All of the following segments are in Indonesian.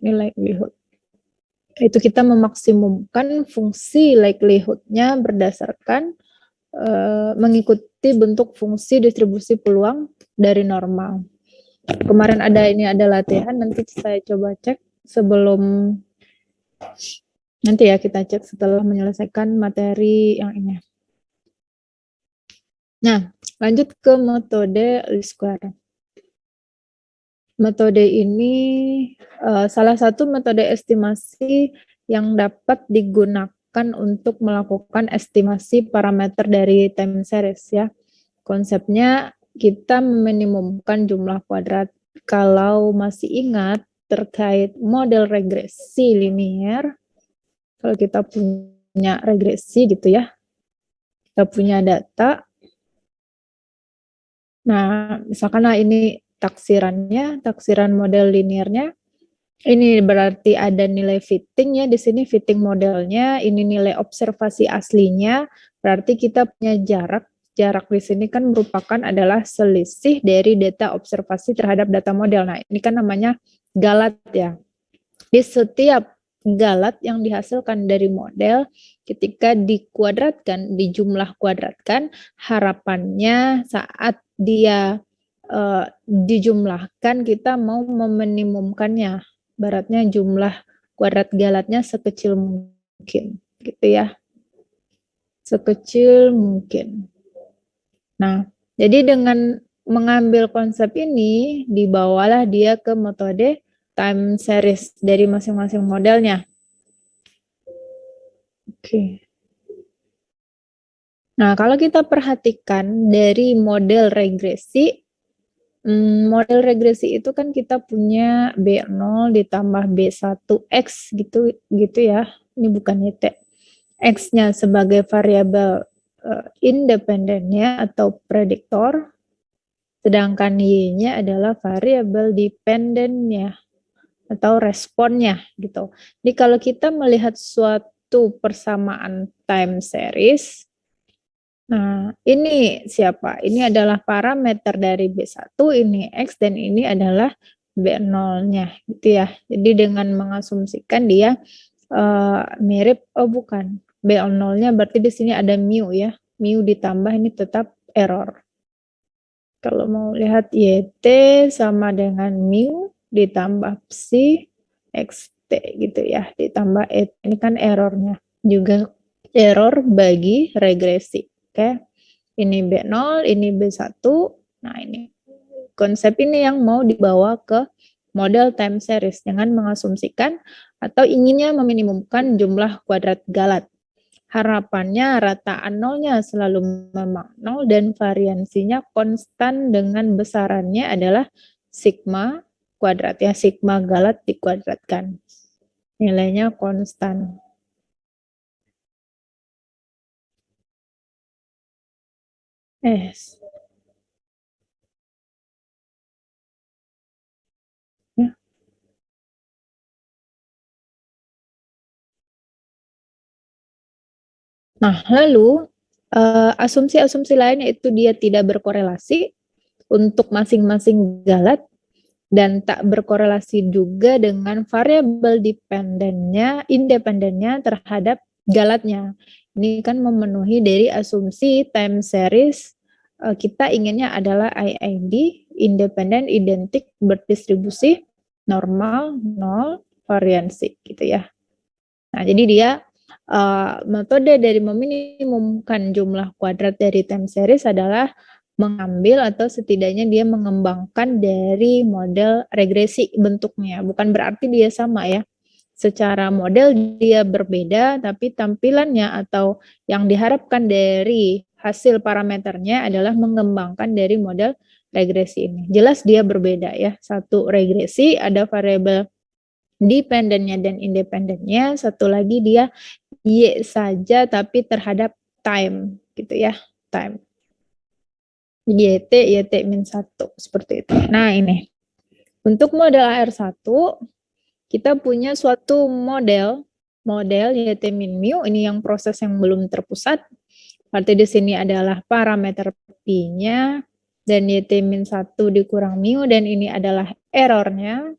Ini likelihood. Itu kita memaksimumkan fungsi likelihood-nya berdasarkan mengikuti bentuk fungsi distribusi peluang dari normal. Kemarin ada latihan, nanti saya coba cek sebelum nanti ya kita cek setelah menyelesaikan materi yang ini. Nah, lanjut ke metode least square. Metode ini salah satu metode estimasi yang dapat digunakan untuk melakukan estimasi parameter dari time series ya. Konsepnya kita meminimumkan jumlah kuadrat. Kalau masih ingat terkait model regresi linear, kalau kita punya regresi gitu ya, kita punya data. Nah, misalkan ini taksirannya, taksiran model linearnya. Ini berarti ada nilai fitting ya, di sini fitting modelnya, ini nilai observasi aslinya, berarti kita punya jarak. Jarak di sini kan merupakan adalah selisih dari data observasi terhadap data model. Nah, ini kan namanya galat ya. Di setiap galat yang dihasilkan dari model, ketika dikuadratkan, dijumlah kuadratkan, harapannya saat dia dijumlahkan, kita mau meminimumkannya. Baratnya jumlah kuadrat galatnya sekecil mungkin, gitu ya. Sekecil mungkin. Nah, jadi dengan mengambil konsep ini, dibawalah dia ke metode time series dari masing-masing modelnya. Oke. Nah, kalau kita perhatikan dari model regresi, model regresi itu kan kita punya B0 ditambah B1X gitu ya. Ini bukan YT. X-nya sebagai variabel independennya atau prediktor, sedangkan Y-nya adalah variabel dependennya atau responnya gitu. Jadi kalau kita melihat suatu persamaan time series, nah, ini siapa? Ini adalah parameter dari B1, ini X, dan ini adalah B0-nya, gitu ya. Jadi dengan mengasumsikan dia mirip, oh bukan, B0-nya berarti di sini ada mu ya. Mu ditambah ini tetap error. Kalau mau lihat YT sama dengan mu ditambah psi XT gitu ya. Ditambah E, ini kan errornya. Juga error bagi regresi. Oke, ini B0, ini B1. Nah, ini konsep ini yang mau dibawa ke model time series dengan mengasumsikan atau inginnya meminimumkan jumlah kuadrat galat. Harapannya rataan nolnya selalu memang nol dan variansinya konstan dengan besarannya adalah sigma kuadrat ya, sigma galat dikuadratkan. Nilainya konstan. Ya. Nah, lalu asumsi-asumsi lain yaitu dia tidak berkorelasi untuk masing-masing galat dan tak berkorelasi juga dengan variabel independennya terhadap galatnya. Ini kan memenuhi dari asumsi time series kita inginnya adalah IID, independen, identik, berdistribusi, normal, nol, variansi gitu ya. Nah, jadi dia metode dari meminimumkan jumlah kuadrat dari time series adalah mengambil atau setidaknya dia mengembangkan dari model regresi bentuknya. Bukan berarti dia sama ya. Secara model dia berbeda, tapi tampilannya atau yang diharapkan dari hasil parameternya adalah mengembangkan dari model regresi ini. Jelas dia berbeda ya. Satu regresi ada variabel dependennya dan independennya, satu lagi dia Y saja tapi terhadap time gitu ya, time. YT min 1 seperti itu. Nah, ini. Untuk model AR1 kita punya suatu model YT min mu, ini yang proses yang belum terpusat. Berarti di sini adalah parameter P-nya dan YT min 1 dikurang mu dan ini adalah errornya.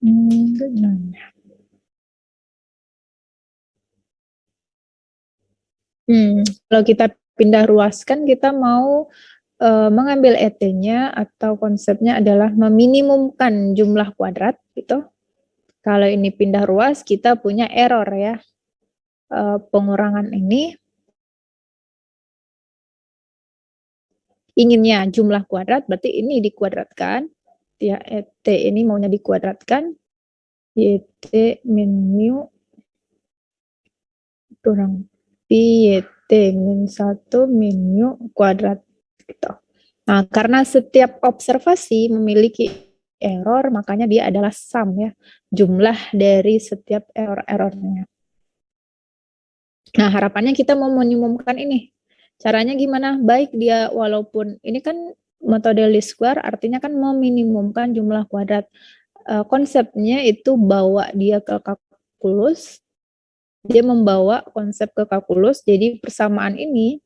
Kalau kita pindah ruas kan kita mau mengambil ET-nya atau konsepnya adalah meminimumkan jumlah kuadrat gitu. Kalau ini pindah ruas kita punya error ya. Pengurangan ini inginnya jumlah kuadrat berarti ini dikuadratkan ya, ET ini maunya dikuadratkan, YT min mu kurang YT min 1 min mu kuadrat gitu. Nah, karena setiap observasi memiliki error, makanya dia adalah sum ya, jumlah dari setiap error-errornya. Nah, harapannya kita mau minimumkan ini. Caranya gimana? Baik dia walaupun ini kan metode least square artinya kan meminimumkan jumlah kuadrat. Konsepnya itu bawa dia ke kalkulus, dia membawa konsep ke kalkulus, jadi persamaan ini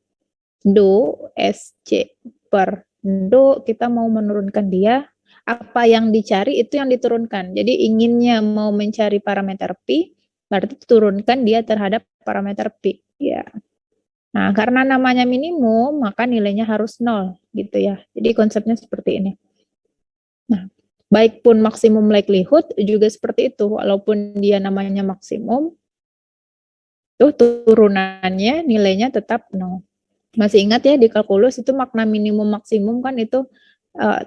do SC per do kita mau menurunkan dia, apa yang dicari itu yang diturunkan. Jadi inginnya mau mencari parameter P, berarti turunkan dia terhadap parameter P. Ya. Nah, karena namanya minimum, maka nilainya harus 0 gitu ya. Jadi konsepnya seperti ini. Nah, baik pun maksimum likelihood juga seperti itu, walaupun dia namanya maksimum, tuh turunannya nilainya tetap 0. Masih ingat ya di kalkulus itu makna minimum maksimum kan itu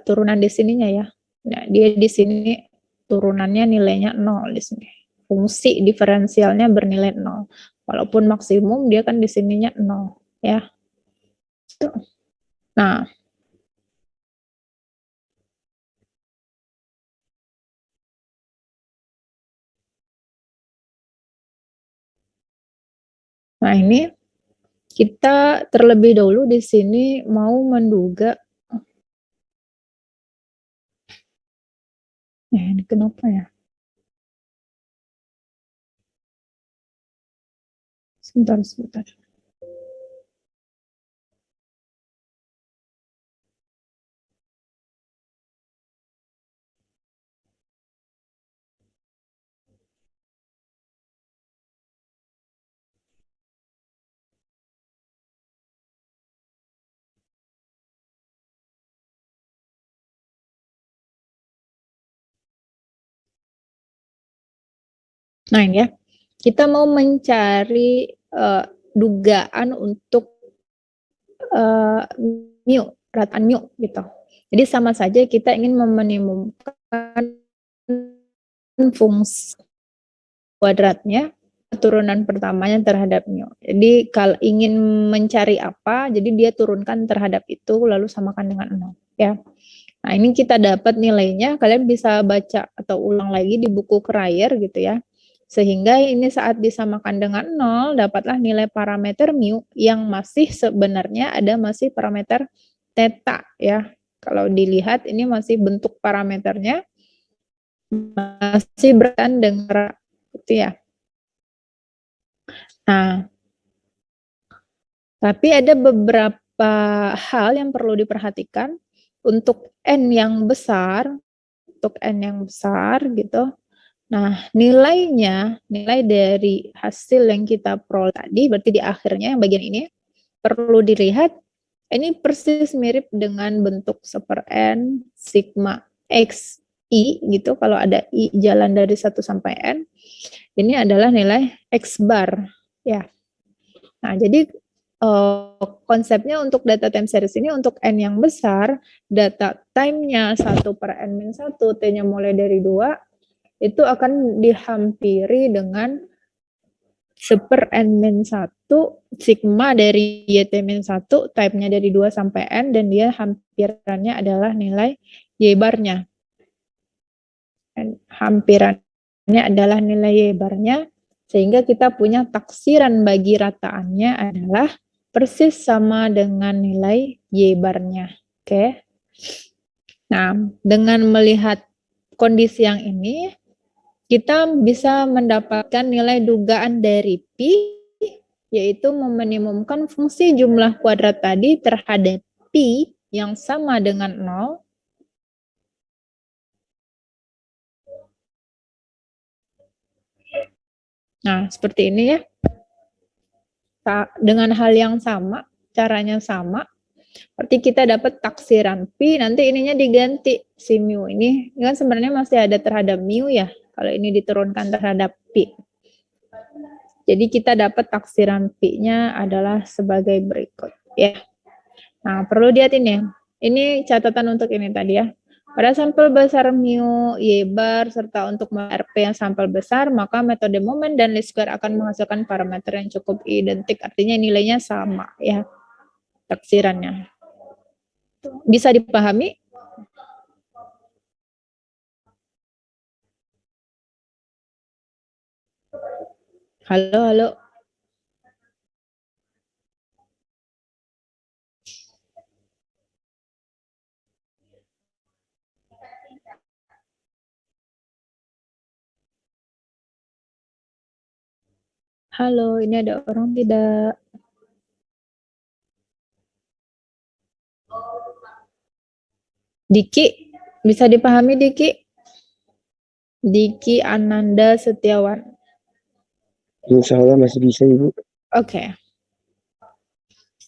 turunan di sininya ya. Nah, dia di sini turunannya nilainya 0 di sini. Fungsi diferensialnya bernilai 0. Walaupun maksimum dia kan di sininya 0 ya. Nah, ini kita terlebih dahulu di sini mau menduga ini kenapa ya? Sebentar. Nah, ini ya. Kita mau mencari dugaan untuk mu, rataan mu gitu. Jadi sama saja kita ingin meminimumkan fungsi kuadratnya turunan pertamanya terhadap mu. Jadi kalau ingin mencari apa, jadi dia turunkan terhadap itu lalu samakan dengan 0 ya. Nah, ini kita dapat nilainya, kalian bisa baca atau ulang lagi di buku Cryer gitu ya. Sehingga ini saat disamakan dengan 0, dapatlah nilai parameter mu yang masih sebenarnya ada masih parameter theta ya. Kalau dilihat ini masih bentuk parameternya masih berkaitan dengan itu ya. Nah, tapi ada beberapa hal yang perlu diperhatikan untuk n yang besar, gitu. Nah, nilai dari hasil yang kita peroleh tadi, berarti di akhirnya yang bagian ini, perlu dilihat, ini persis mirip dengan bentuk 1/n sigma x i gitu, kalau ada i jalan dari 1 sampai n, ini adalah nilai x bar. Ya. Nah, jadi konsepnya untuk data time series ini untuk n yang besar, data time-nya 1/n-1, t-nya mulai dari 2, itu akan dihampiri dengan 1/n-1 sigma dari yt-1, type-nya dari 2 sampai n, dan dia hampirannya adalah nilai y barnya. Hampirannya adalah nilai y barnya, sehingga kita punya taksiran bagi rataannya adalah persis sama dengan nilai y barnya. Oke. Nah, dengan melihat kondisi yang ini, kita bisa mendapatkan nilai dugaan dari Pi, yaitu meminimumkan fungsi jumlah kuadrat tadi terhadap Pi yang sama dengan 0, Nah, seperti ini ya. Dengan hal yang sama, caranya sama, berarti kita dapat taksiran Pi, nanti ininya diganti si mu ini kan sebenarnya masih ada terhadap mu ya, kalau ini diturunkan terhadap Pi. Jadi kita dapat taksiran Pi-nya adalah sebagai berikut ya. Nah, perlu lihat ini catatan untuk ini tadi ya. Pada sampel besar mu y bar serta untuk RP yang sampel besar, maka metode momen dan least square akan menghasilkan parameter yang cukup identik, artinya nilainya sama ya, taksirannya. Bisa dipahami? Halo, halo. Halo, ini ada orang tidak? Diki, bisa dipahami Diki? Diki Ananda Setiawan. Insya Allah masih bisa, Ibu. Oke.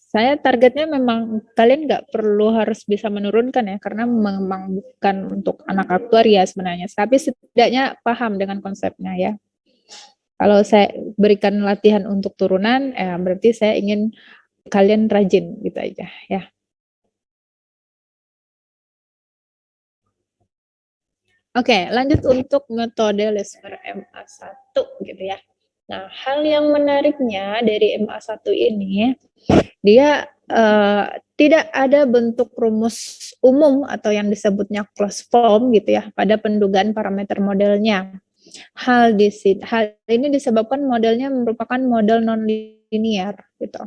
Saya targetnya memang kalian nggak perlu harus bisa menurunkan ya, karena memang bukan untuk anak aktuaria sebenarnya, tapi setidaknya paham dengan konsepnya ya. Kalau saya berikan latihan untuk turunan, berarti saya ingin kalian rajin gitu aja ya. Oke, lanjut untuk metode Lesper MA1 gitu ya. Nah, hal yang menariknya dari MA1 ini, dia tidak ada bentuk rumus umum atau yang disebutnya closed form gitu ya pada pendugaan parameter modelnya. Hal ini disebabkan modelnya merupakan model non-linear gitu.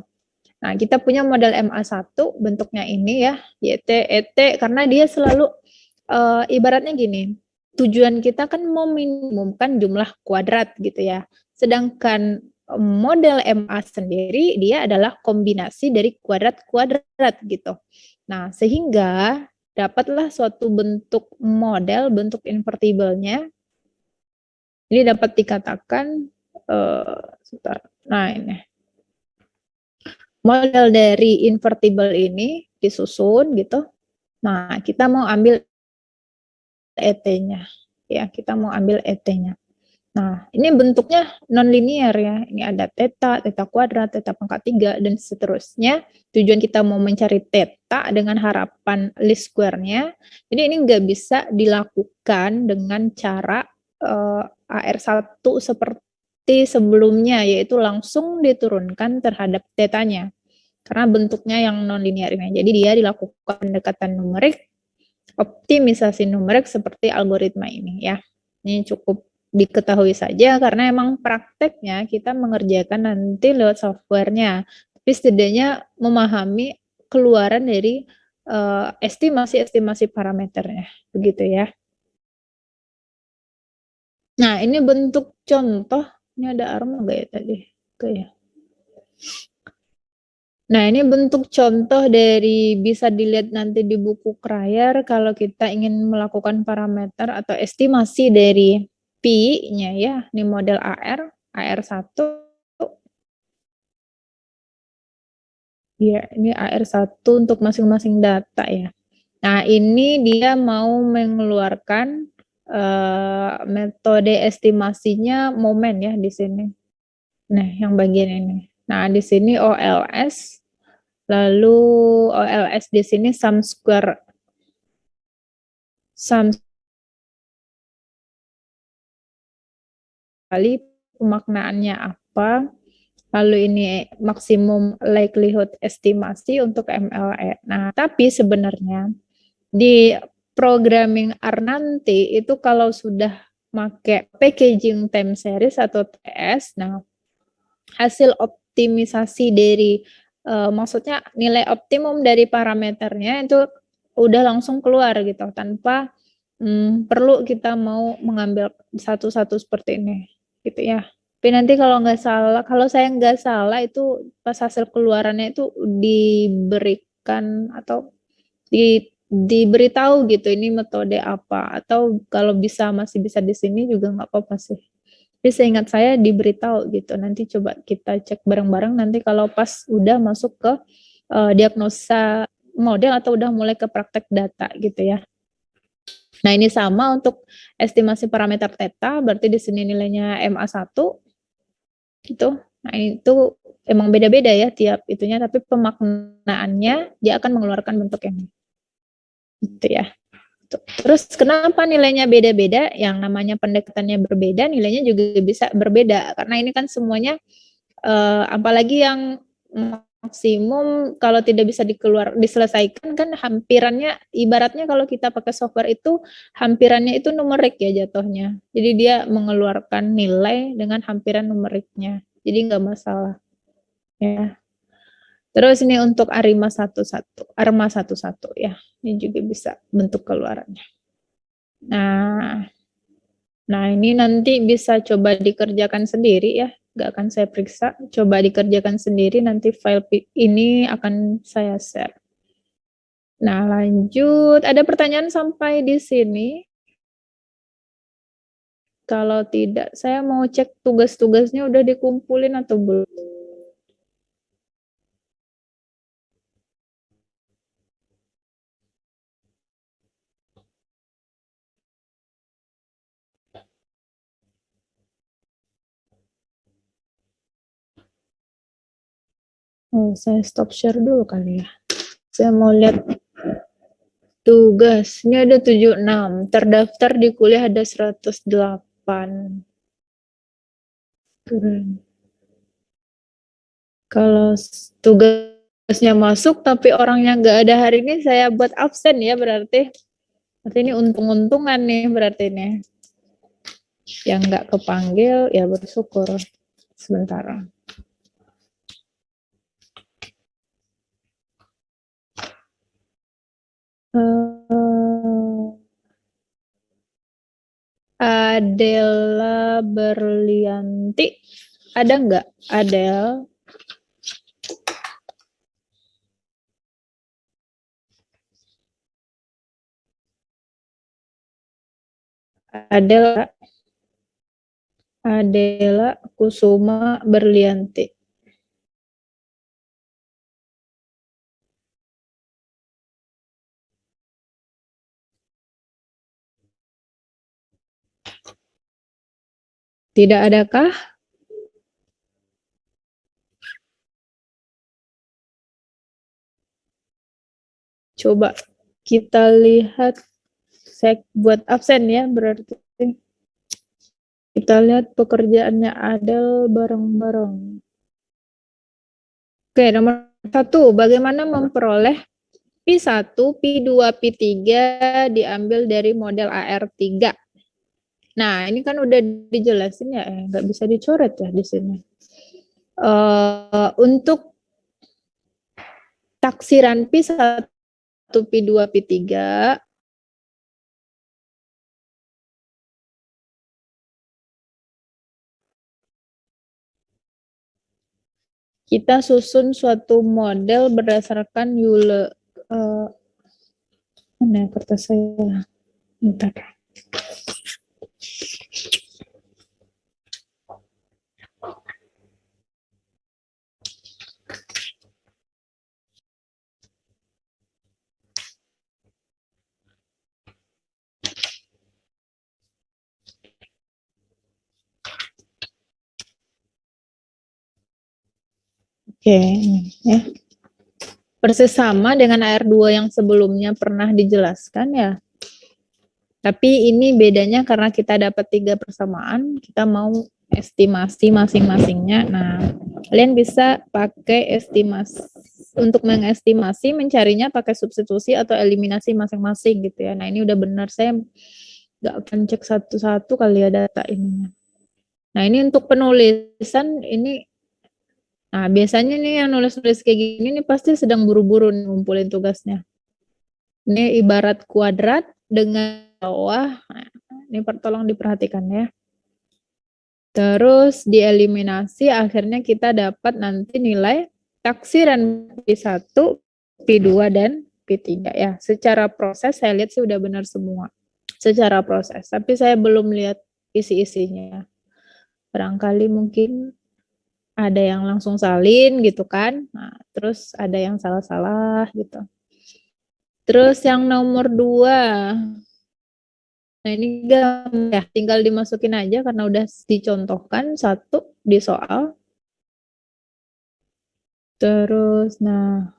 Nah, kita punya model MA1 bentuknya ini ya, YT, ET, karena dia selalu ibaratnya gini, tujuan kita kan mau minimumkan jumlah kuadrat gitu ya. Sedangkan model MA sendiri dia adalah kombinasi dari kuadrat-kuadrat gitu. Nah, sehingga dapatlah suatu bentuk model, bentuk invertible-nya. Ini dapat dikatakan nah ini. Model dari invertible ini disusun gitu. Nah, kita mau ambil ET-nya. Ya, kita mau ambil ET-nya. Nah, ini bentuknya non-linear ya. Ini ada theta, theta kuadrat, theta pangkat 3, dan seterusnya. Tujuan kita mau mencari theta dengan harapan least square-nya. Jadi ini nggak bisa dilakukan dengan cara AR1 seperti sebelumnya, yaitu langsung diturunkan terhadap theta-nya. Karena bentuknya yang non-linear ini. Jadi dia dilakukan pendekatan numerik, optimisasi numerik seperti algoritma ini ya. Ini cukup diketahui saja karena emang prakteknya kita mengerjakan nanti lewat softwarenya. Tapi setidaknya memahami keluaran dari estimasi-estimasi parameternya. Begitu ya. Nah, ini bentuk contoh. Ini ada aroma nggak ya tadi? Oke ya. Nah, ini bentuk contoh dari bisa dilihat nanti di buku Cryer kalau kita ingin melakukan parameter atau estimasi dari Pi-nya ya. Ini model AR1. Ya, ini AR1 untuk masing-masing data ya. Nah, ini dia mau mengeluarkan metode estimasinya momen ya di sini. Nah, yang bagian ini. Nah, di sini OLS. Lalu OLS di sini sum kali pemaknaannya apa. Lalu ini maksimum likelihood estimasi untuk MLE. Nah, tapi sebenarnya di programming R nanti itu kalau sudah pakai packaging time series atau TS, nah hasil optimisasi dari maksudnya nilai optimum dari parameternya itu udah langsung keluar gitu tanpa perlu kita mau mengambil satu-satu seperti ini gitu ya. Tapi nanti kalau nggak salah, kalau saya nggak salah itu pas hasil keluarannya itu diberikan atau diberitahu gitu ini metode apa, atau kalau bisa masih bisa di sini juga nggak apa-apa sih. Tapi seingat saya diberitahu gitu. Nanti coba kita cek bareng-bareng nanti kalau pas udah masuk ke diagnosa model atau udah mulai ke praktek data gitu ya. Nah, ini sama untuk estimasi parameter theta, berarti di sini nilainya MA1 gitu. Nah, itu emang beda-beda ya tiap itunya, tapi pemaknaannya dia akan mengeluarkan bentuk yang gitu ya. Terus kenapa nilainya beda-beda? Yang namanya pendekatannya berbeda, nilainya juga bisa berbeda karena ini kan semuanya apalagi yang maksimum kalau tidak bisa diselesaikan kan hampirannya, ibaratnya kalau kita pakai software itu hampirannya itu numerik ya jatuhnya. Jadi dia mengeluarkan nilai dengan hampiran numeriknya. Jadi nggak masalah ya. Terus ini untuk ARMA 11 ya. Ini juga bisa bentuk keluarannya. Nah, ini nanti bisa coba dikerjakan sendiri ya. Nggak akan saya periksa. Coba dikerjakan sendiri, nanti file ini akan saya share. Nah, lanjut. Ada pertanyaan sampai di sini? Kalau tidak, saya mau cek tugas-tugasnya udah dikumpulin atau belum. Oh, saya stop share dulu kali ya. Saya mau lihat tugas. Ini ada 76. Terdaftar di kuliah ada 108. Keren. Kalau tugasnya masuk tapi orangnya nggak ada hari ini, saya buat absen ya berarti. Berarti ini untung-untungan nih berarti ini. Yang nggak kepanggil ya bersyukur. Sebentar. Adela Berlianti, ada nggak Adel? Adela Kusuma Berlianti. Tidak adakah? Coba kita lihat, saya buat absen ya berarti. Kita lihat pekerjaannya Adel bareng-bareng. Oke, nomor 1, bagaimana memperoleh P1, P2, P3 diambil dari model AR3. Nah, ini kan udah dijelasin ya, nggak bisa dicoret ya di sini. Untuk taksiran P1, P2, P3, kita susun suatu model berdasarkan Euler. Mana kertas saya? Bentar. Oke, ya. Persis sama dengan AR2 yang sebelumnya pernah dijelaskan ya. Tapi ini bedanya karena kita dapat 3 persamaan, kita mau estimasi masing-masingnya. Nah, kalian bisa pakai estimasi untuk mengestimasi, mencarinya pakai substitusi atau eliminasi masing-masing gitu ya. Nah, ini udah benar, saya nggak akan cek satu-satu kali ya data ininya. Nah, ini untuk penulisan ini. Nah, biasanya nih yang nulis-nulis kayak gini nih pasti sedang buru-buru ngumpulin tugasnya. Ini ibarat kuadrat dengan bawah. Nah, ini tolong diperhatikan ya. Terus dieliminasi, akhirnya kita dapat nanti nilai taksiran P1, P2, dan P3 ya. Secara proses saya lihat sih udah benar semua. Secara proses, tapi saya belum lihat isi-isinya. Barangkali mungkin ada yang langsung salin gitu kan. Nah, terus ada yang salah-salah gitu. Terus yang nomor 2. Nah, ini gampang ya, tinggal dimasukin aja karena udah dicontohkan satu di soal. Terus, nah,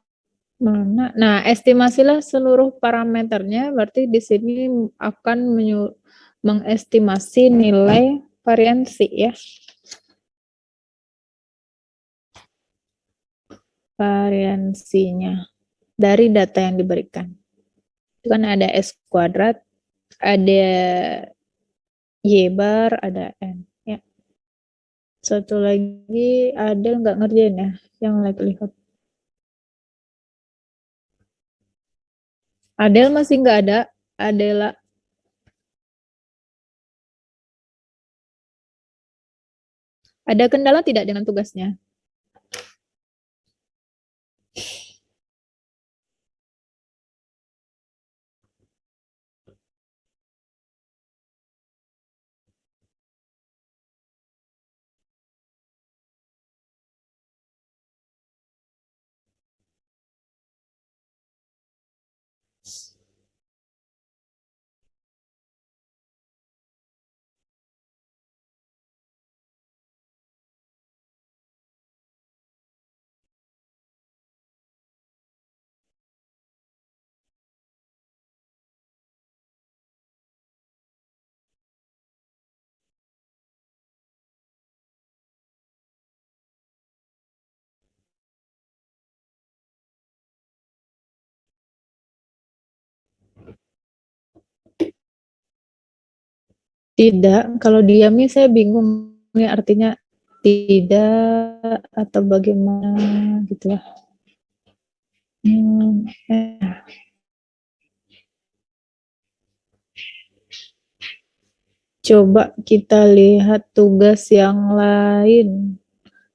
mana? Nah, estimasilah seluruh parameternya, berarti di sini akan mengestimasi nilai variansi ya. Variansinya dari data yang diberikan. Itu kan ada S kuadrat, ada Y bar, ada N. Ya. Satu lagi, ada nggak ngerjain ya yang likelihood? Adel masih nggak ada. Adela. Ada kendala tidak dengan tugasnya? Tidak, kalau diam nih saya bingung nih artinya tidak atau bagaimana gitu ya. Ya. Coba kita lihat tugas yang lain.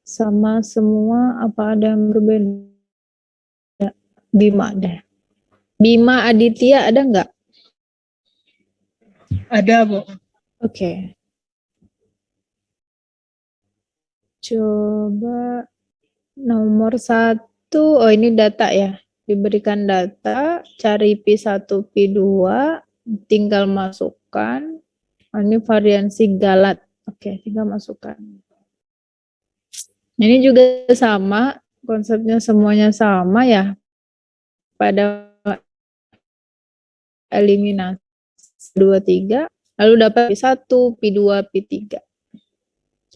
Sama semua apa ada yang berbeda? Bima deh. Bima Aditya ada nggak? Ada, Bu. Oke. Coba nomor 1. Oh, ini data ya. Diberikan data, cari P1, P2, tinggal masukkan. Oh, ini variansi galat. Oke, tinggal masukkan. Ini juga sama, konsepnya semuanya sama ya. Pada eliminasi 2, 3, lalu dapat P1, P2, P3.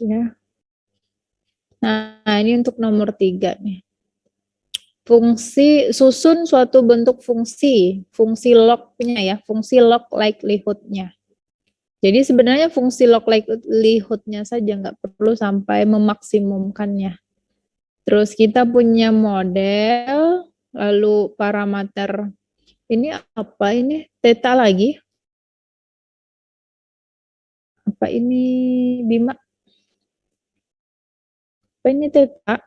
Ya. Nah, ini untuk nomor 3 nih. Fungsi, susun suatu bentuk fungsi log-nya ya, fungsi log likelihood-nya. Jadi sebenarnya fungsi log likelihood-nya saja, nggak perlu sampai memaksimumkannya. Terus kita punya model, lalu parameter, ini apa ini? Theta lagi? Apa ini Bima? Apa ini theta?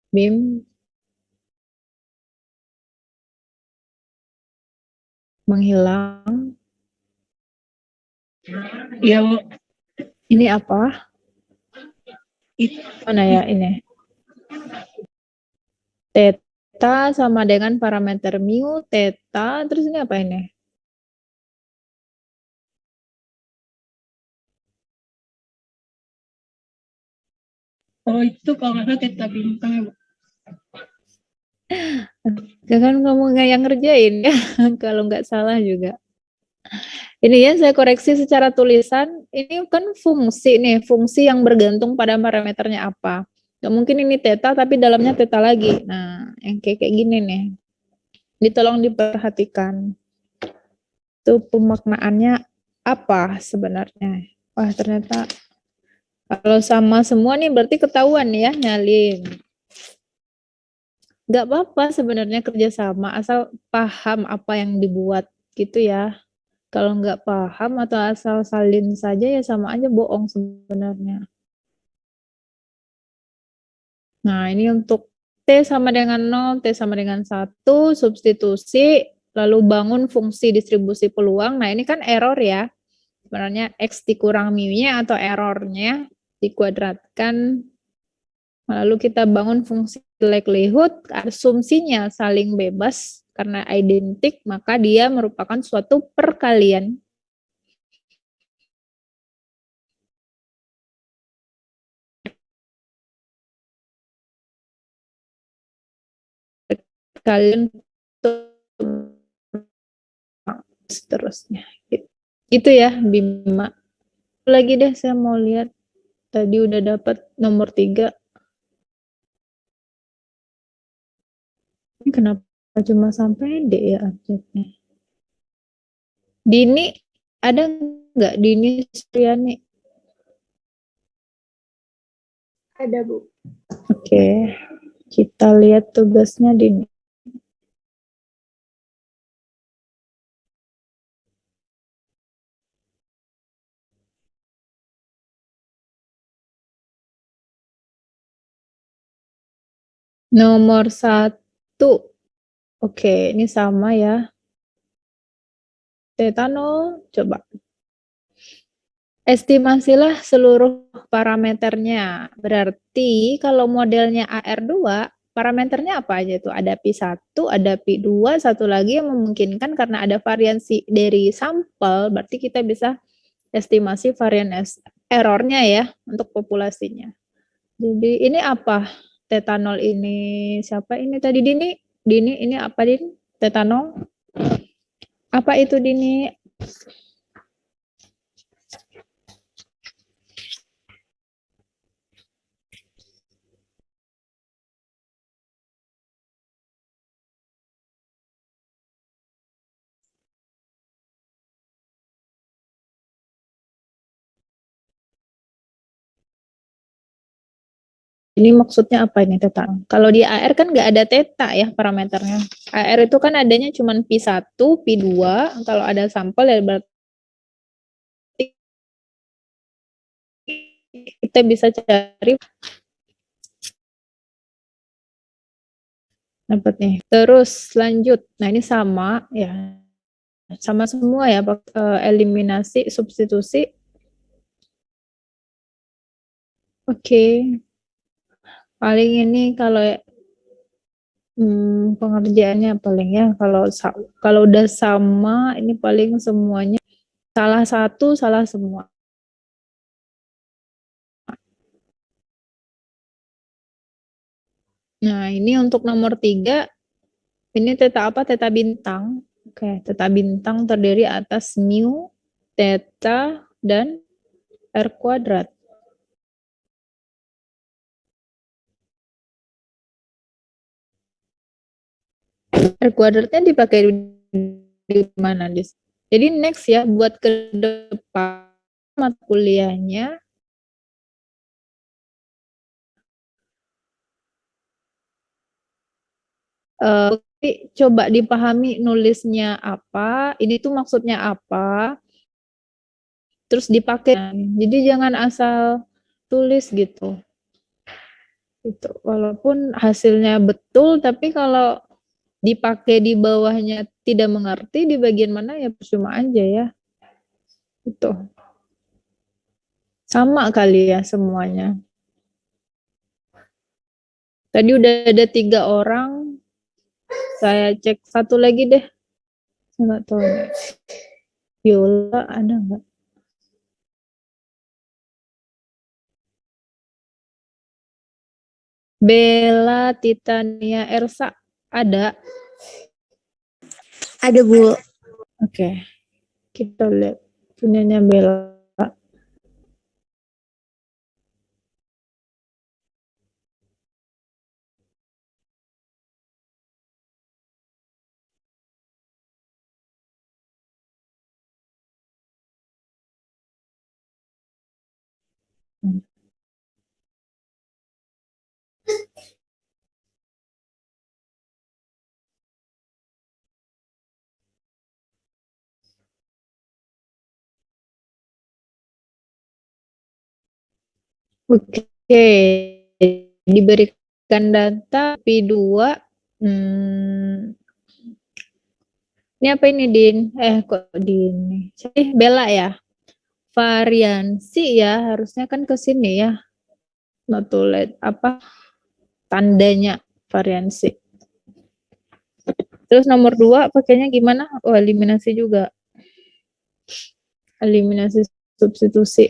Bim menghilang. Iya, Bu. Ini apa? Mana ya ini? Theta sama dengan parameter mu, theta, terus ini apa ini? Oh, itu kalau nggak salah theta bintang ya, Bu. Kan kamu nggak yang ngerjain ya, kalau nggak salah juga. Ini ya saya koreksi secara tulisan, ini kan fungsi nih, fungsi yang bergantung pada parameternya apa. Gak mungkin ini theta tapi dalamnya theta lagi. Nah, yang kayak gini nih. Ditolong diperhatikan. Itu pemaknaannya apa sebenarnya? Wah, ternyata kalau sama semua nih berarti ketahuan ya nyalin. Gak apa-apa sebenarnya kerjasama asal paham apa yang dibuat gitu ya. Kalau nggak paham atau asal salin saja ya sama aja bohong sebenarnya. Nah, ini untuk T sama dengan 0, T sama dengan 1, substitusi, lalu bangun fungsi distribusi peluang. Nah, ini kan error ya. Sebenarnya X dikurang mu-nya atau errornya dikuadratkan. Lalu kita bangun fungsi likelihood, asumsinya saling bebas karena identik, maka dia merupakan suatu perkalian. Perkalian seterusnya. Itu ya, Bima. Lagi deh saya mau lihat. Tadi udah dapat nomor 3. Ini kenapa cuma sampai D ya abjadnya? Dini, ada nggak Dini Suryani? Ada, Bu. Oke, kita lihat tugasnya Dini. Nomor 1. Oke, ini sama ya. Theta 0, coba. Estimasilah seluruh parameternya. Berarti kalau modelnya AR2, parameternya apa aja tuh? Ada Pi1, ada Pi2, satu lagi yang memungkinkan karena ada variansi dari sampel, berarti kita bisa estimasi varian errornya ya untuk populasinya. Jadi ini apa? Theta 0 ini siapa ini tadi Dini? Dini ini apa Dini? Theta 0? Apa itu Dini? Ini maksudnya apa ini theta? Kalau di AR kan nggak ada theta ya parameternya. AR itu kan adanya cuma Pi1, Pi2. Kalau ada sampel ya berarti kita bisa cari dapat nih. Terus lanjut. Nah, ini sama ya. Sama semua ya, eliminasi, substitusi. Oke. Paling ini kalau pengerjaannya paling ya kalau udah sama ini paling semuanya salah satu salah semua. Nah, ini untuk nomor 3 ini theta apa? Theta bintang. Oke, theta bintang terdiri atas mu, theta, dan R kuadrat. R kuadratnya dipakai di mana? Jadi next ya, buat ke depan mata kuliahnya, coba dipahami nulisnya apa, ini tuh maksudnya apa, terus dipakai. Jadi jangan asal tulis gitu. Itu walaupun hasilnya betul, tapi kalau dipakai di bawahnya tidak mengerti di bagian mana ya percuma aja ya. Itu sama kali ya semuanya. Tadi udah ada 3 orang. Saya cek satu lagi deh. Saya nggak tahu nih. Yola ada nggak? Bella, Titania, Ersa ada? Ada, Bu. Oke, kita lihat punyanya Bella. Oke, diberikan data P2, Ini apa ini, Din? Kok Din nih? Bella ya? Variansi ya, harusnya kan ke sini ya. Notulen apa tandanya variansi. Terus nomor 2 pakainya gimana? Oh, eliminasi juga. Eliminasi substitusi.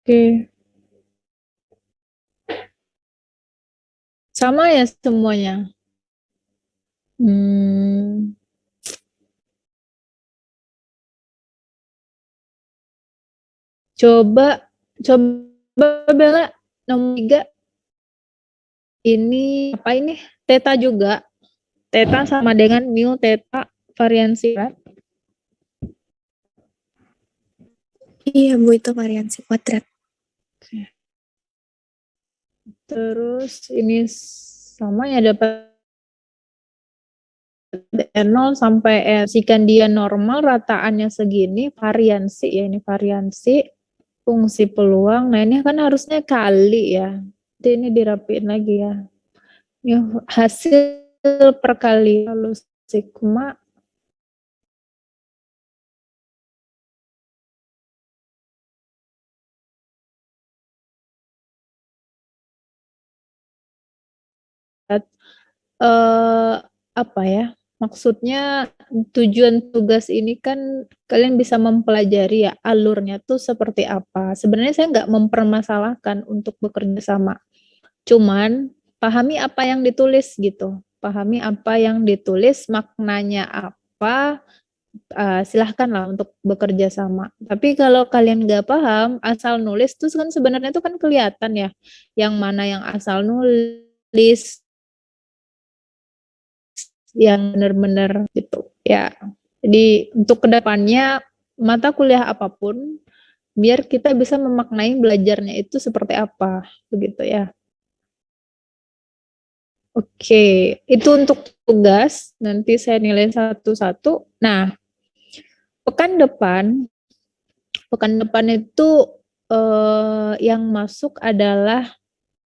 Oke. Sama ya semuanya. Coba Bella nomor 3 ini apa ini? Theta juga. Theta sama dengan mu theta variansi kan? Iya Bu, itu variansi kuadrat. Terus ini sama ya, dapat R0 sampai jika dia normal rataannya segini, variansi ya, ini variansi fungsi peluang. Nah ini kan harusnya kali ya. Jadi ini dirapiin lagi ya. Ini hasil perkalian lalu sigma apa ya? Maksudnya tujuan tugas ini kan kalian bisa mempelajari ya alurnya tuh seperti apa. Sebenarnya saya nggak mempermasalahkan untuk bekerja sama. Cuman pahami apa yang ditulis gitu. Pahami apa yang ditulis, maknanya apa, silahkan lah untuk bekerja sama. Tapi kalau kalian nggak paham, asal nulis terus kan sebenarnya itu kan kelihatan ya, yang mana yang asal nulis, yang benar-benar gitu ya. Jadi untuk kedepannya mata kuliah apapun, biar kita bisa memaknai belajarnya itu seperti apa, begitu ya. Oke, itu untuk tugas, nanti saya nilai satu-satu. Nah, pekan depan itu yang masuk adalah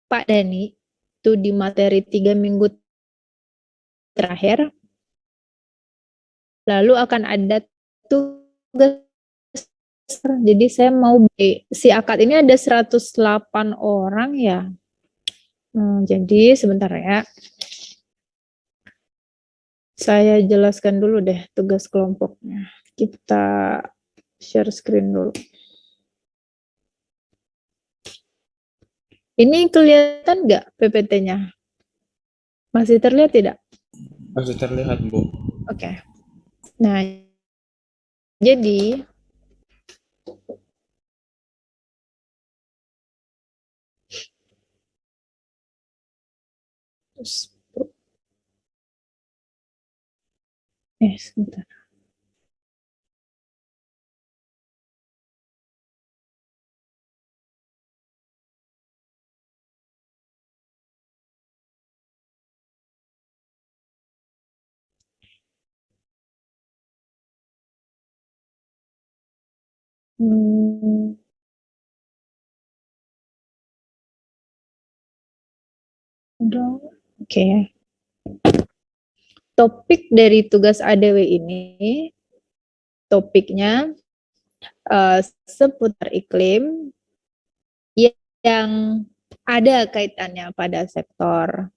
Pak Dani, itu di materi 3 minggu terakhir. Lalu akan ada tugas, jadi saya mau si akad ini ada 108 orang ya. Jadi sebentar ya. Saya jelaskan dulu deh tugas kelompoknya. Kita share screen dulu. Ini kelihatan nggak PPT-nya? Masih terlihat tidak? Masih terlihat, Bu. Oke. Nah, jadi sebentar. Oke. Topik dari tugas ADW ini, topiknya seputar iklim yang ada kaitannya pada sektor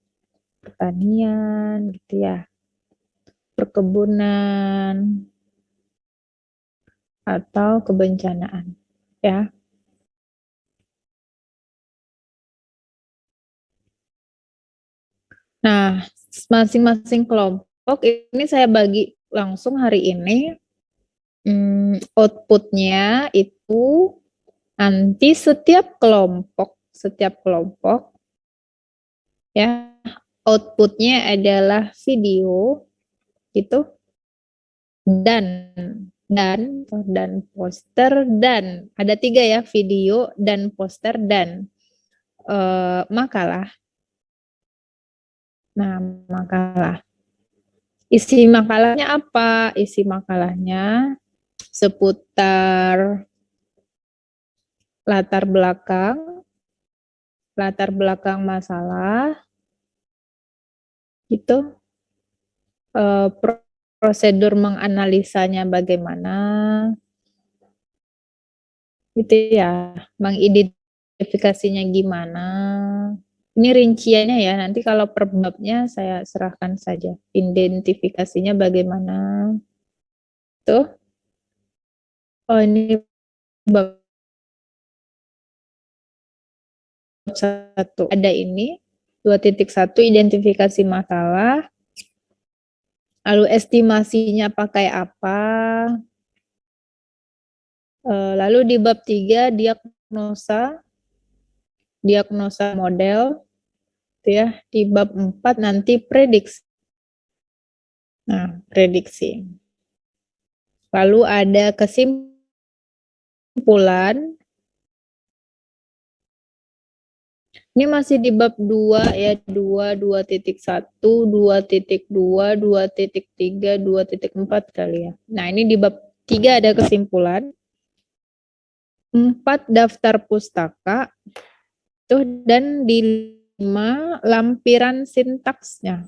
pertanian, gitu ya, perkebunan, atau kebencanaan, ya. Nah, masing-masing kelompok ini saya bagi langsung hari ini. Outputnya itu nanti setiap kelompok ya, outputnya adalah video gitu, dan poster, dan ada 3 ya, video dan poster dan makalah. Nah, makalah. Isi makalahnya apa? Isi makalahnya seputar latar belakang latar belakang masalah, gitu. Prosedur menganalisanya bagaimana, gitu ya. Mengidentifikasinya gimana. Ini rinciannya ya, nanti kalau per babnya saya serahkan saja. Identifikasinya bagaimana. Tuh. Oh, ini bab 1. Ada ini, 2.1 identifikasi masalah. Lalu estimasinya pakai apa. Lalu di bab 3 diagnosa model. Itu ya. Di bab 4 nanti prediksi. Nah, prediksi. Lalu ada kesimpulan. Ini masih di bab 2 ya, 2, 2.1, 2.2, 2.3, 2.4 kali ya. Nah, ini di bab 3 ada kesimpulan. 4 daftar pustaka. Tuh, dan di 5 lampiran sintaksnya.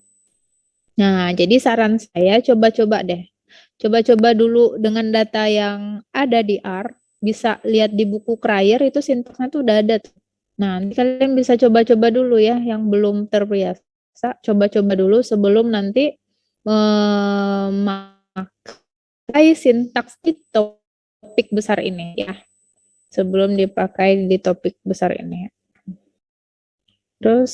Nah, jadi saran saya coba-coba deh. Coba-coba dulu dengan data yang ada di R, bisa lihat di buku Cryer itu sintaksnya tuh udah ada tuh. Nah, nanti kalian bisa coba-coba dulu ya, yang belum terbiasa, coba-coba dulu sebelum nanti memakai sintaks di topik besar ini ya. Sebelum dipakai di topik besar ini. Terus,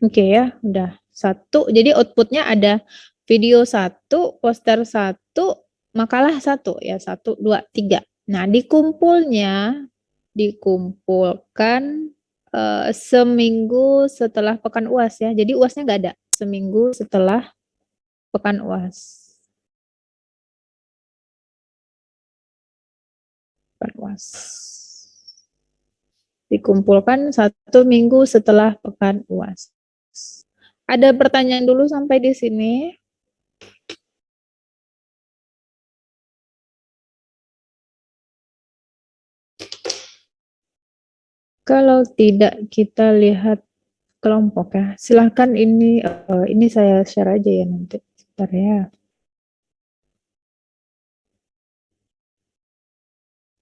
oke ya, udah 1. Jadi outputnya ada video 1, poster 1, makalah 1 ya, 1, 2, 3. Nah, dikumpulkan seminggu setelah pekan UAS ya. Jadi UASnya nggak ada, seminggu setelah pekan UAS. Pekan UAS. Dikumpulkan 1 minggu setelah pekan UAS. Ada pertanyaan dulu sampai di sini? Kalau tidak, kita lihat kelompok ya. Silahkan ini saya share aja ya nanti. Sebentar ya.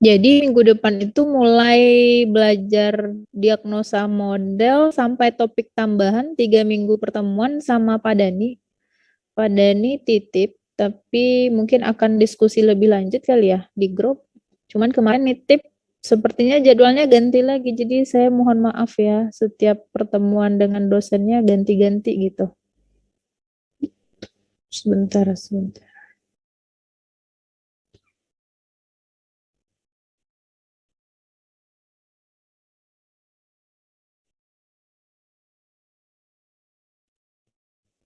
Jadi minggu depan itu mulai belajar diagnosa model sampai topik tambahan 3 minggu pertemuan sama Pak Dani. Pak Dani titip, tapi mungkin akan diskusi lebih lanjut kali ya di grup. Cuman kemarin nitip, sepertinya jadwalnya ganti lagi. Jadi saya mohon maaf ya, setiap pertemuan dengan dosennya ganti-ganti gitu. Sebentar.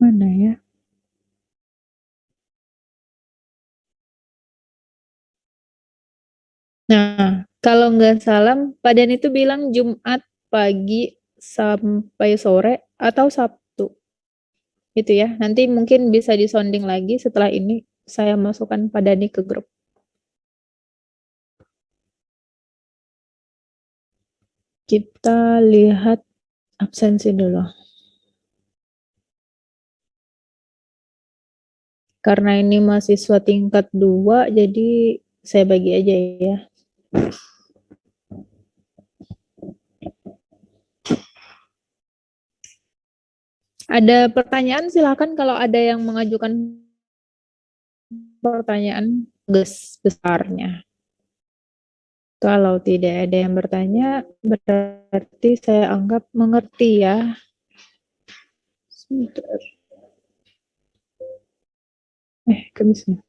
Mana ya? Nah, kalau nggak salah, Pak Dan itu bilang Jumat pagi sampai sore atau Sabtu. Itu ya. Nanti mungkin bisa disonding lagi setelah ini saya masukkan Pak Dani ke grup. Kita lihat absensi dulu. Karena ini mahasiswa tingkat 2, jadi saya bagi aja ya. Ada pertanyaan, silakan kalau ada yang mengajukan pertanyaan besarnya. Kalau tidak ada yang bertanya, berarti saya anggap mengerti ya. Sebentar. Kebisnya.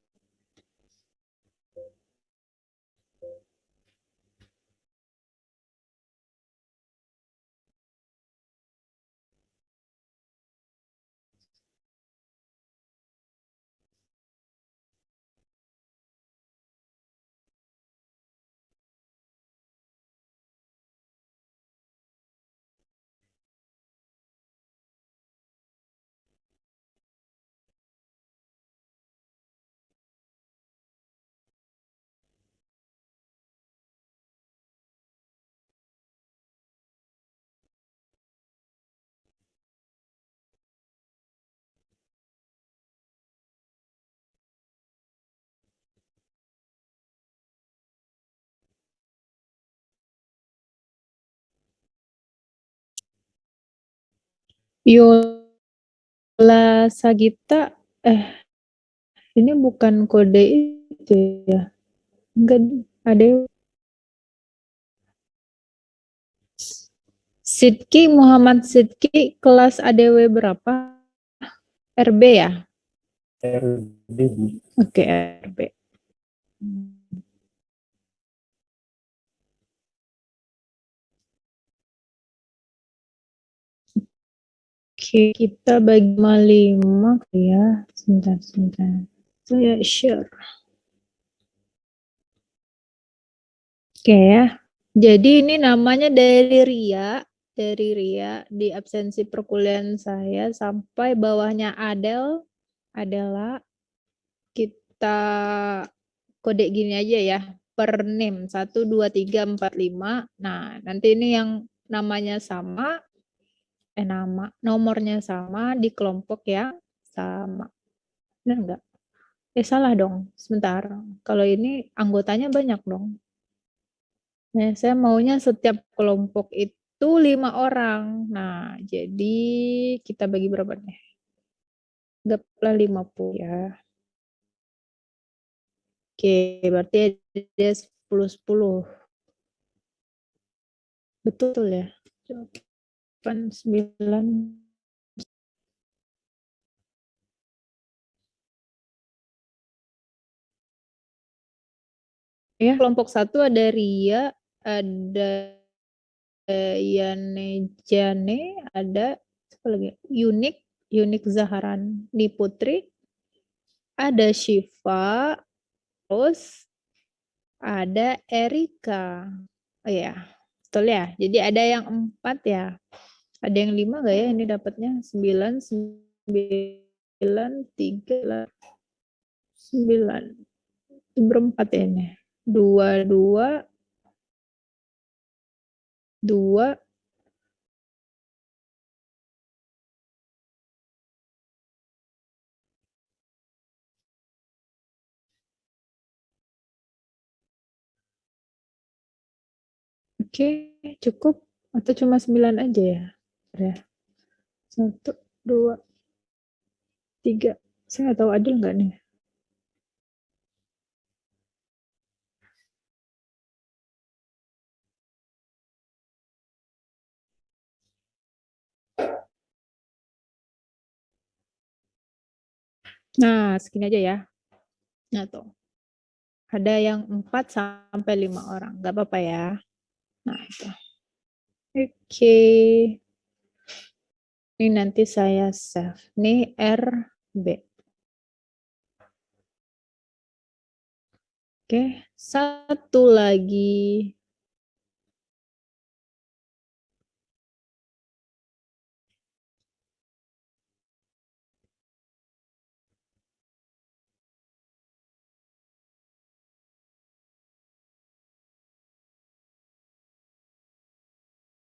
Yola Sagita, ini bukan kode itu ya? Enggak, ada Sidki, Muhammad Sidki, kelas ADW berapa? RB ya? RB. Oke, RB. Oke, kita bagi 5 ya. Sebentar. Saya share. Oke ya. Jadi ini namanya dari Ria di absensi perkuliahan saya sampai bawahnya Adela. Kita kode gini aja ya. Per name 1 2 3 4 5. Nah, nanti ini yang namanya sama nomornya sama di kelompok yang sama. Benar enggak? Salah dong. Sebentar. Kalau ini anggotanya banyak dong. Nah, saya maunya setiap kelompok itu 5 orang. Nah, jadi kita bagi berapa nih? Anggaplah 50 ya. Oke, berarti ada 10-10. Betul ya? 9. Ya, kelompok 1 ada Ria, ada Jane, ada apa lagi? Unik Zaharan di Putri, ada Syifa, terus ada Erika. Oh ya, betul ya. Jadi ada yang 4 ya. Ada yang 5 nggak ya ini dapatnya? 9, 3, 9. Berempat ya ini. 2, 2, 2. Oke, cukup atau cuma 9 aja ya? Ya. 1, 2, 3. Saya nggak tahu adil nggak nih. Nah, segini aja ya. Nah, tuh. Ada yang 4 sampai 5 orang. Nggak apa-apa ya. Nah, itu. Oke. Ini nanti saya save. Ini RB. Oke, satu lagi.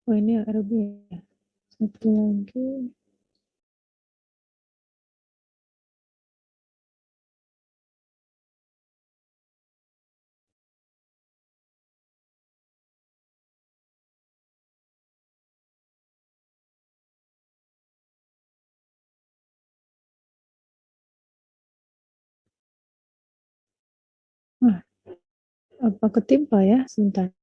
Oh, ini RB ya. Satu lagi. Nah, apa ketimpa ya? Sebentar.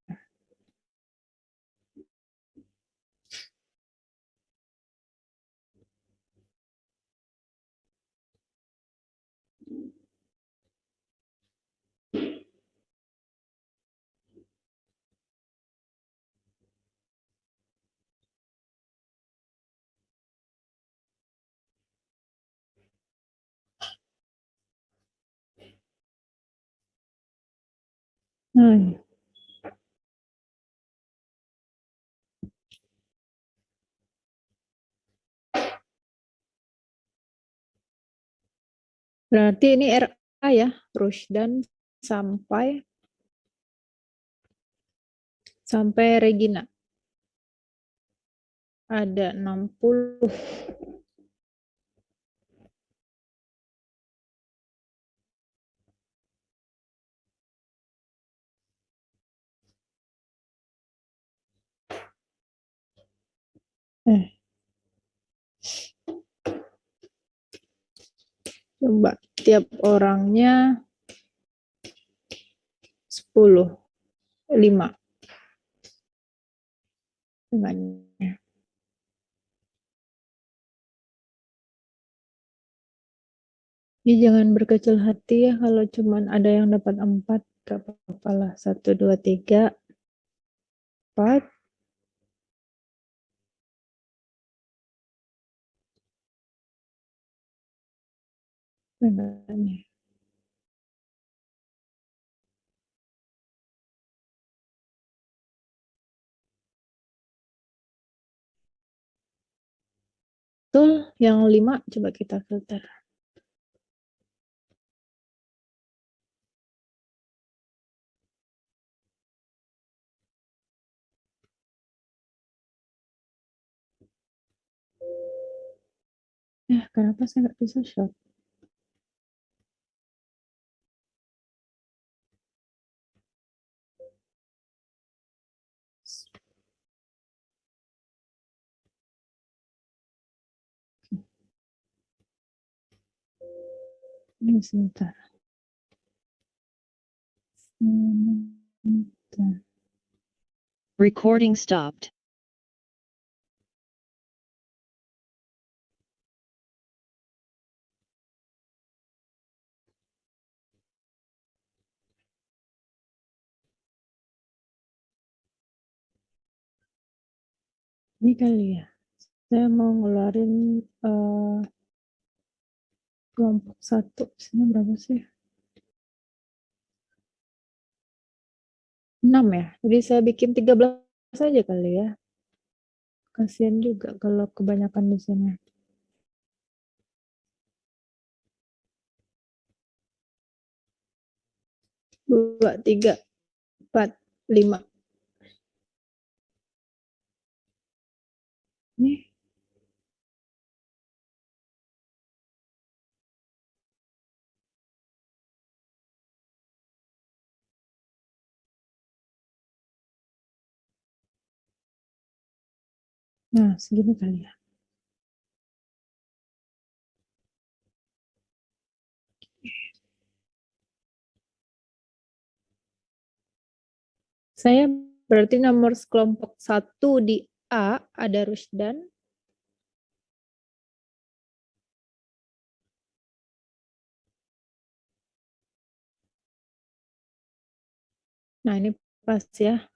Nah, ini. Berarti ini RA ya, Rusdan sampai Regina. Ada 60. Coba tiap orangnya 10, 5 dengannya. Ini jangan berkecil hati ya kalau cuman ada yang dapat 4, gak apa-apa lah. 1, 2, 3, 4. Dengannya. Betul, yang 5 coba kita filter. Kenapa saya nggak bisa shot? Ini sebentar. Sebentar. Recording stopped. Ini kali ya. Saya mau ngeluarin kelompok 1. Sini berapa sih? 6 ya. Jadi saya bikin 13 saja kali ya. Kasihan juga kalau kebanyakan di sini. 2, 3, 4, 5. Nih. Nah, segini kali ya. Saya berarti nomor kelompok 1 di A ada Rusdan. Nah, ini pas ya.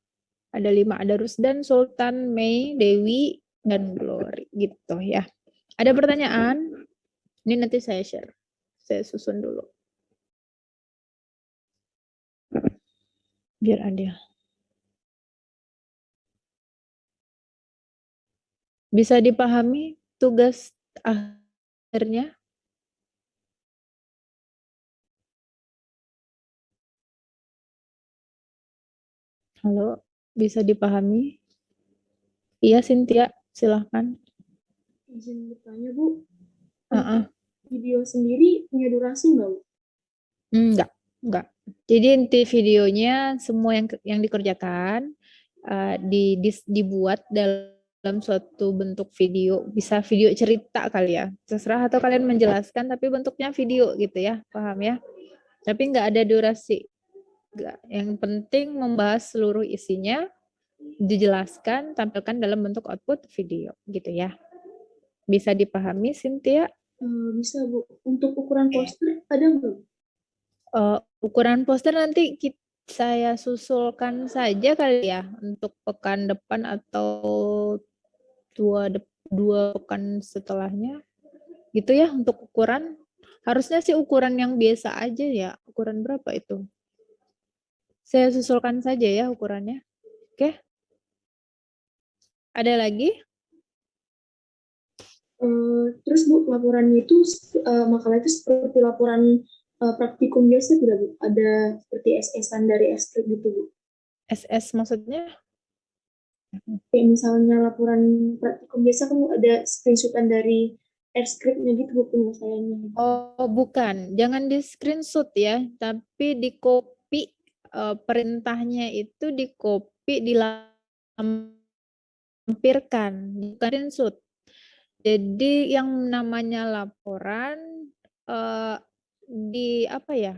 Ada 5, ada Rusdan, Sultan, Mei, Dewi, dan Glory gitu ya. Ada pertanyaan? Ini nanti saya share. Saya susun dulu. Biar adil. Bisa dipahami tugas akhirnya? Halo, bisa dipahami? Iya, Cynthia, silahkan. Izin bertanya, Bu. Video sendiri punya durasi nggak, Bu? Enggak. Jadi inti videonya semua yang dikerjakan dibuat dalam suatu bentuk video, bisa video cerita kali ya, terserah, atau kalian menjelaskan tapi bentuknya video gitu ya, paham ya? Tapi nggak ada durasi. Nggak. Yang penting membahas seluruh isinya, dijelaskan, tampilkan dalam bentuk output video gitu ya. Bisa dipahami, Cynthia? Bisa, Bu. Untuk ukuran poster ada nggak, Bu? Ukuran poster nanti saya susulkan saja kali ya untuk pekan depan atau dua pekan setelahnya gitu ya. Untuk ukuran harusnya sih ukuran yang biasa aja ya. Ukuran berapa itu? Saya susulkan saja ya ukurannya. Oke. Ada lagi? Terus, Bu, laporannya itu makalah itu seperti laporan praktikum biasa tidak, Bu? Ada seperti SS-an dari S-Script gitu, Bu? SS maksudnya? Kayak misalnya laporan praktikum biasa kan ada screenshotan dari S-Script-nya gitu, Bu, penyelesaiannya. Oh, bukan. Jangan di screenshot ya, tapi di copy, perintahnya itu di copy, dilampirkan, bukan screenshot. Jadi yang namanya laporan di apa ya?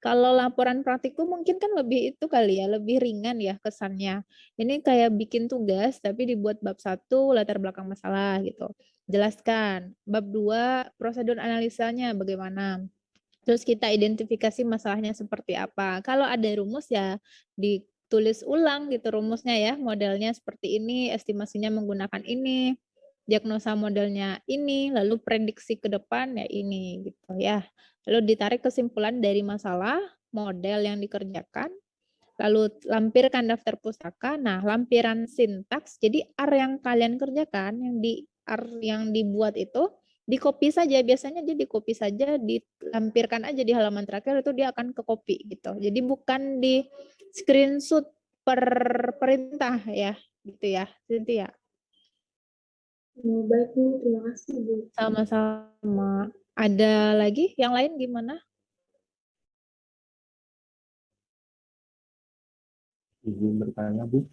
Kalau laporan praktikum mungkin kan lebih itu kali ya, lebih ringan ya kesannya. Ini kayak bikin tugas tapi dibuat bab 1 latar belakang masalah gitu. Jelaskan. Bab 2 prosedur analisanya bagaimana. Terus kita identifikasi masalahnya seperti apa. Kalau ada rumus ya ditulis ulang gitu rumusnya ya, modelnya seperti ini, estimasinya menggunakan ini, diagnosa modelnya ini, lalu prediksi ke depan ya ini gitu ya. Lalu ditarik kesimpulan dari masalah, model yang dikerjakan, lalu lampirkan daftar pustaka. Nah, lampiran sintaks, jadi R yang kalian kerjakan, R yang dibuat itu, di copy saja, biasanya dia di copy saja, dilampirkan aja di halaman terakhir, itu dia akan ke copy gitu. Jadi bukan di screenshot per perintah ya, gitu ya, Cynthia. Baik Bu, terima kasih Bu. Sama-sama. Ada lagi yang lain gimana? Izin bertanya Bu,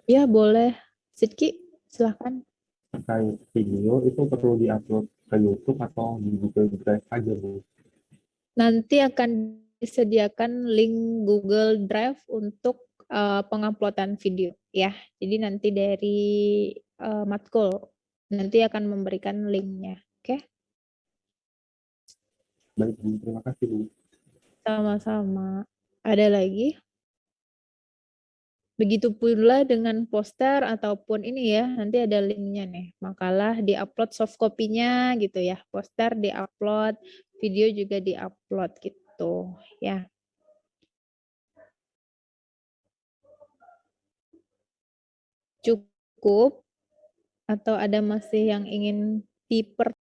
Ya boleh. Sidki, silahkan. terkait video itu perlu diupload ke YouTube atau di Google Drive aja Bu? Nanti akan disediakan link Google Drive untuk penguploadan video ya. Jadi nanti dari matkul nanti akan memberikan linknya. Oke? Baik Bu, terima kasih Bu. Sama-sama. Ada lagi? Begitu pula dengan poster ataupun ini ya, nanti ada linknya nih. Makalah diupload soft copy-nya gitu ya. Poster diupload, video juga diupload gitu ya. Cukup atau ada masih yang ingin diper